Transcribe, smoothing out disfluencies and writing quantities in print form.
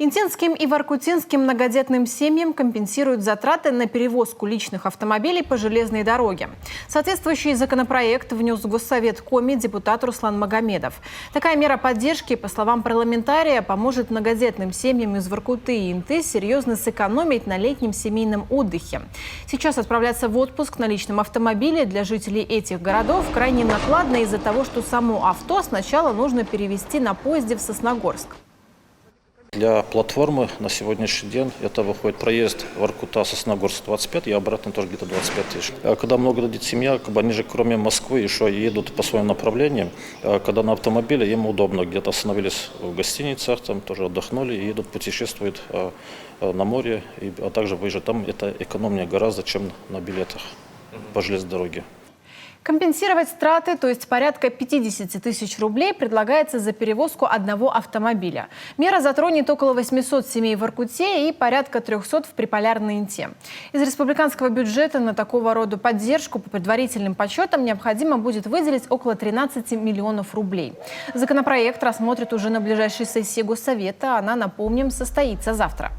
Интинским и воркутинским многодетным семьям компенсируют затраты на перевозку личных автомобилей по железной дороге. Соответствующий законопроект внес в Госсовет Коми депутат Руслан Магомедов. Такая мера поддержки, по словам парламентария, поможет многодетным семьям из Воркуты и Инты серьезно сэкономить на летнем семейном отдыхе. Сейчас отправляться в отпуск на личном автомобиле для жителей этих городов крайне накладно из-за того, что само авто сначала нужно перевезти на поезде в Сосногорск. Для платформы на сегодняшний день это выходит проезд Воркута-Сосногорск 25 и обратно тоже где-то 25 тысяч. Когда много людей семья, они же кроме Москвы еще едут по своим направлениям. Когда на автомобиле им удобно, где-то остановились в гостиницах, там тоже отдохнули и едут, путешествуют на море, а также выезжают. Там это экономнее гораздо, чем на билетах по железной дороге. Компенсировать траты, то есть порядка 50 тысяч рублей, предлагается за перевозку одного автомобиля. Мера затронет около 800 семей в Воркуте и порядка 300 в Приполярной Инте. Из республиканского бюджета на такого рода поддержку по предварительным подсчетам необходимо будет выделить около 13 миллионов рублей. Законопроект рассмотрят уже на ближайшей сессии Госсовета. Она, напомним, состоится завтра.